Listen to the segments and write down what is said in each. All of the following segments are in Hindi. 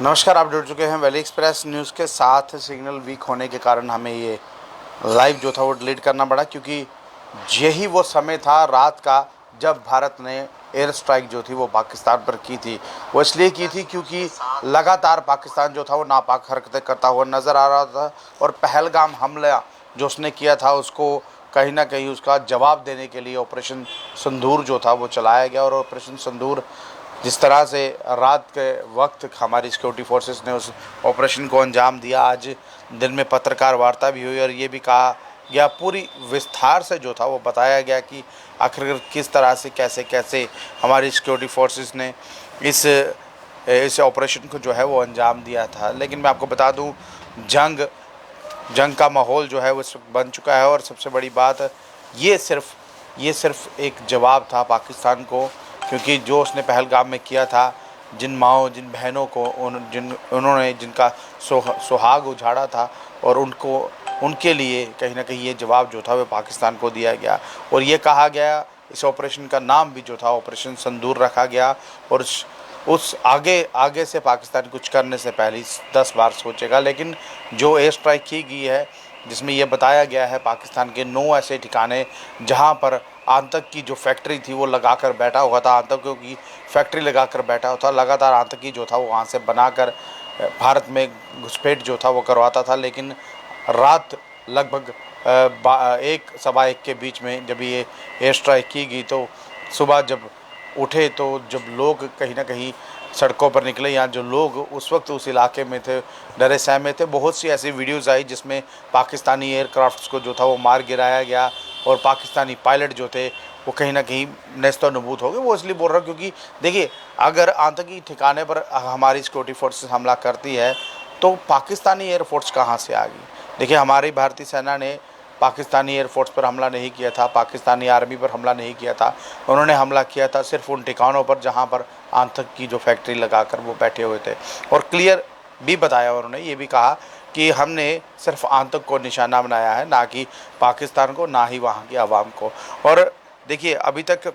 नमस्कार, आप जुड़ चुके हैं वैली एक्सप्रेस न्यूज़ के साथ। सिग्नल वीक होने के कारण हमें ये लाइव जो था वो डिलीट करना पड़ा, क्योंकि यही वो समय था रात का जब भारत ने एयर स्ट्राइक जो थी वो पाकिस्तान पर की थी। वो इसलिए की थी क्योंकि लगातार पाकिस्तान जो था वो नापाक हरकतें करता हुआ नज़र आ रहा था, और पहलगाम हमला जो उसने किया था उसको कहीं ना कहीं उसका जवाब देने के लिए ऑपरेशन सिंदूर जो था वो चलाया गया। और ऑपरेशन सिंदूर जिस तरह से रात के वक्त हमारी सिक्योरिटी फोर्सेस ने उस ऑपरेशन को अंजाम दिया, आज दिन में पत्रकार वार्ता भी हुई और ये भी कहा गया, पूरी विस्तार से जो था वो बताया गया कि आखिर किस तरह से कैसे कैसे हमारी सिक्योरिटी फोर्सेस ने इस ऑपरेशन को जो है वो अंजाम दिया था। लेकिन मैं आपको बता दूं, जंग जंग का माहौल जो है वो बन चुका है, और सबसे बड़ी बात ये सिर्फ एक जवाब था पाकिस्तान को, क्योंकि जो उसने पहलगाम में किया था, जिन माँओं जिन बहनों को उन्होंने जिनका सुहाग उजाड़ा था, और उनके लिए कहीं ना कहीं ये जवाब जो था वो पाकिस्तान को दिया गया। और ये कहा गया, इस ऑपरेशन का नाम भी जो था ऑपरेशन सिंदूर रखा गया। और उस आगे आगे से पाकिस्तान कुछ करने से पहले 10 बार सोचेगा। लेकिन जो एयर स्ट्राइक की गई है, जिसमें यह बताया गया है पाकिस्तान के 9 ऐसे ठिकाने जहां पर आतंक की जो फैक्ट्री थी वो लगाकर बैठा हुआ था, आतंकियों की फैक्ट्री लगाकर बैठा हुआ था, लगातार आतंकी जो था वो वहाँ से बनाकर भारत में घुसपैठ जो था वो करवाता था। लेकिन रात लगभग 1 सवा 1 के बीच में जब ये एयर स्ट्राइक की गई, तो सुबह जब उठे तो जब लोग कहीं ना कहीं सड़कों पर निकले, या जो लोग उस वक्त उस इलाके में थे डरे सहमे थे, बहुत सी ऐसी वीडियोज़ आई जिसमें पाकिस्तानी एयरक्राफ्ट्स को जो था वो मार गिराया गया, और पाकिस्तानी पायलट जो थे वो कहीं ना कहीं नेस्तो नबूद हो गए। वो इसलिए बोल रहा हूँ क्योंकि देखिए, अगर आतंकी ठिकाने पर हमारी सिक्योरिटी फोर्सेस हमला करती है तो पाकिस्तानी एयरफोर्स कहाँ से आ गई। देखिए, हमारी भारतीय सेना ने पाकिस्तानी एयरफोर्स पर हमला नहीं किया था, पाकिस्तानी आर्मी पर हमला नहीं किया था। उन्होंने हमला किया था सिर्फ उन ठिकानों पर जहां पर आतंक की जो फैक्ट्री लगाकर वो बैठे हुए थे। और क्लियर भी बताया, उन्होंने ये भी कहा कि हमने सिर्फ आतंक को निशाना बनाया है, ना कि पाकिस्तान को, ना ही वहाँ की आवाम को। और देखिए, अभी तक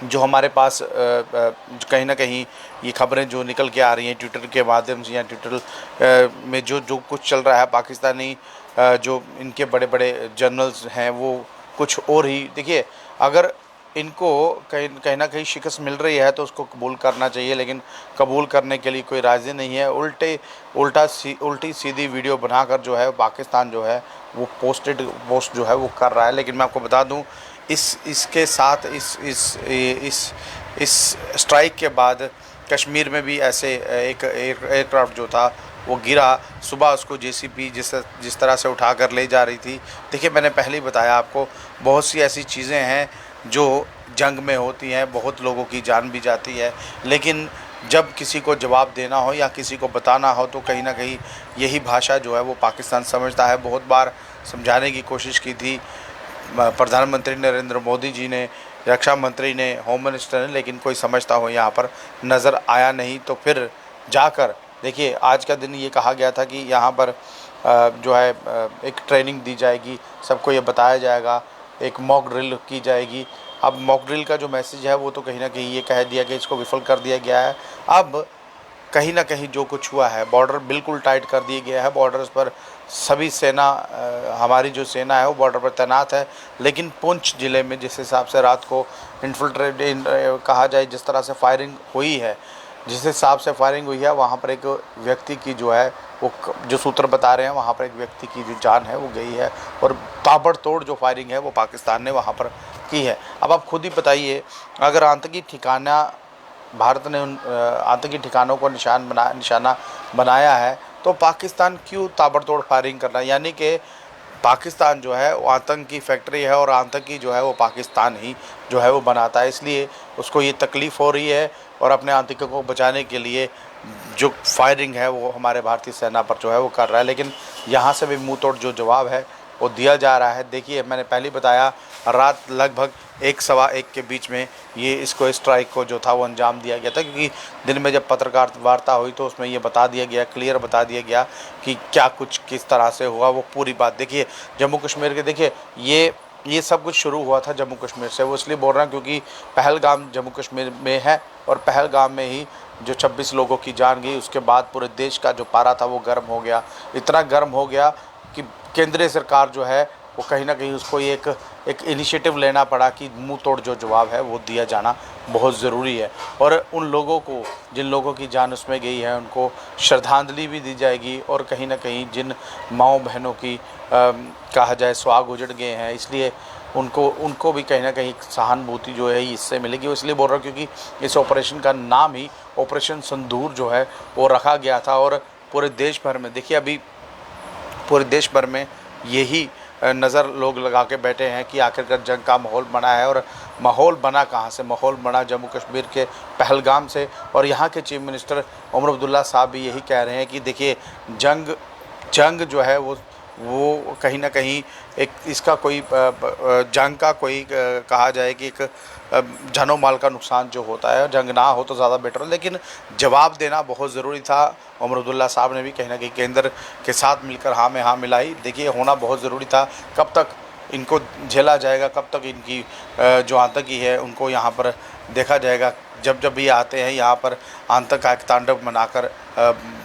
जो हमारे पास कहीं ना कहीं ये खबरें जो निकल के आ रही हैं ट्विटर के माध्यम से, या ट्विटर में जो जो कुछ चल रहा है, पाकिस्तानी जो इनके बड़े बड़े जनरल्स हैं वो कुछ और ही, देखिए, अगर इनको कहीं कहीं ना कहीं शिकस्त मिल रही है तो उसको कबूल करना चाहिए, लेकिन कबूल करने के लिए कोई राज़ी नहीं है। उल्टी सीधी वीडियो बनाकर जो है पाकिस्तान जो है वो पोस्ट जो है वो कर रहा है। लेकिन मैं आपको बता दूं, इसके साथ इस स्ट्राइक के बाद कश्मीर में भी ऐसे एक एयरक्राफ्ट जो था वो गिरा। सुबह उसको जेसीबी जिस तरह से उठा कर ले जा रही थी। देखिए, मैंने पहले ही बताया आपको, बहुत सी ऐसी चीज़ें हैं जो जंग में होती हैं, बहुत लोगों की जान भी जाती है, लेकिन जब किसी को जवाब देना हो या किसी को बताना हो तो कहीं ना कहीं यही भाषा जो है वो पाकिस्तान समझता है। बहुत बार समझाने की कोशिश की थी प्रधानमंत्री नरेंद्र मोदी जी ने, रक्षा मंत्री ने, होम मिनिस्टर ने, लेकिन कोई समझता हो यहाँ पर नज़र आया नहीं। तो फिर जाकर देखिए, आज का दिन ये कहा गया था कि यहाँ पर जो है एक ट्रेनिंग दी जाएगी, सबको ये बताया जाएगा, एक मॉक ड्रिल की जाएगी। अब मॉक ड्रिल का जो मैसेज है वो तो कहीं ना कहीं ये कह दिया कि इसको विफल कर दिया गया है। अब कहीं ना कहीं जो कुछ हुआ है, बॉर्डर बिल्कुल टाइट कर दिया गया है, बॉर्डर्स पर सभी सेना हमारी जो सेना है वो बॉर्डर पर तैनात है। लेकिन पुंछ ज़िले में जिस हिसाब से रात को इन्फिल्ट्रेट कहा जाए, जिस तरह से फायरिंग हुई है, जिस हिसाब से फायरिंग हुई है, वहाँ पर एक व्यक्ति की जो है वो, जो सूत्र बता रहे हैं, वहाँ पर एक व्यक्ति की जो जान है वो गई है, और ताबड़तोड़ जो फायरिंग है वो पाकिस्तान ने वहाँ पर की है। अब आप खुद ही बताइए, अगर आतंकी ठिकाना भारत ने उन आतंकी ठिकानों को निशाना बनाया है, तो पाकिस्तान क्यों ताबड़तोड़ फायरिंग कर रहा है। यानी कि पाकिस्तान जो है वो आतंक की फैक्ट्री है, और आतंकी जो है वो पाकिस्तान ही जो है वो बनाता है, इसलिए उसको ये तकलीफ़ हो रही है। और अपने आतंकियों को बचाने के लिए जो फायरिंग है वो हमारे भारतीय सेना पर जो है वो कर रहा है। लेकिन यहाँ से भी मुंह तोड़ जो जवाब है वो दिया जा रहा है। देखिए, मैंने पहले बताया, रात लगभग 1 सवा 1 के बीच में ये इसको स्ट्राइक को जो था वो अंजाम दिया गया था, क्योंकि दिन में जब पत्रकार वार्ता हुई तो उसमें ये बता दिया गया, क्लियर बता दिया गया कि क्या कुछ किस तरह से हुआ, वो पूरी बात। देखिए, जम्मू कश्मीर के, देखिए, ये सब कुछ शुरू हुआ था जम्मू कश्मीर से। वो इसलिए बोल रहा हूँ क्योंकि पहलगाम जम्मू कश्मीर में है, और पहलगाम में ही जो 26 लोगों की जान गई, उसके बाद पूरे देश का जो पारा था वो गर्म हो गया, इतना गर्म हो गया कि केंद्रीय सरकार जो है वो कहीं ना कहीं उसको एक इनिशिएटिव लेना पड़ा कि मुंह तोड़ जो जवाब है वो दिया जाना बहुत ज़रूरी है। और उन लोगों को, जिन लोगों की जान उसमें गई है, उनको श्रद्धांजलि भी दी जाएगी, और कहीं ना कहीं जिन माँओं बहनों की कहा जाए सुहाग उजड़ गए हैं, इसलिए उनको भी कहीं ना कहीं सहानुभूति जो है इससे मिलेगी। इसलिए बोल रहा हूँ क्योंकि इस ऑपरेशन का नाम ही ऑपरेशन सिंदूर जो है वो रखा गया था। और पूरे देश भर में देखिए, अभी पूरे देश भर में यही नज़र लोग लगा के बैठे हैं कि आखिरकार जंग का माहौल बना है। और माहौल बना कहाँ से? माहौल बना जम्मू कश्मीर के पहलगाम से। और यहाँ के चीफ मिनिस्टर उमर अब्दुल्ला साहब भी यही कह रहे हैं कि देखिए, जंग जो है वो कहीं ना कहीं एक इसका कोई जंग का कोई कहा जाए कि एक जानो माल का नुकसान जो होता है, जंग ना हो तो ज़्यादा बेटर हो, लेकिन जवाब देना बहुत ज़रूरी था। उमर अब्दुल्ला साहब ने भी कहीं ना कहीं केंद्र के साथ मिलकर हाँ में हाँ मिलाई। देखिए, होना बहुत ज़रूरी था। कब तक इनको झेला जाएगा, कब तक इनकी जो आतंकी है उनको यहाँ पर देखा जाएगा। जब जब ये आते हैं यहाँ पर आतंक का एक तांडव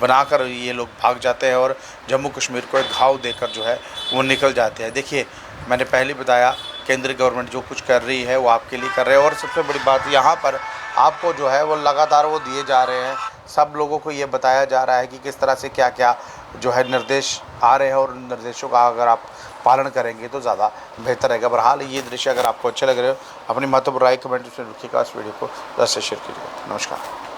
बनाकर ये लोग भाग जाते हैं और जम्मू कश्मीर को एक घाव देकर जो है वो निकल जाते हैं। देखिए, मैंने पहले बताया केंद्र गवर्नमेंट जो कुछ कर रही है वो आपके लिए कर रहे हैं। और सबसे बड़ी बात यहाँ पर आपको जो है वो लगातार वो दिए जा रहे हैं, सब लोगों को ये बताया जा रहा है कि किस तरह से क्या क्या जो है निर्देश आ रहे हैं, और उन निर्देशों का अगर आप पालन करेंगे तो ज़्यादा बेहतर रहेगा। बहरहाल ये दृश्य अगर आपको अच्छे लग रहे हो, अपनी महत्वपूर्ण राय कमेंट में रखिएगा। इस वीडियो को ज़्यादा से शेयर कीजिएगा। नमस्कार।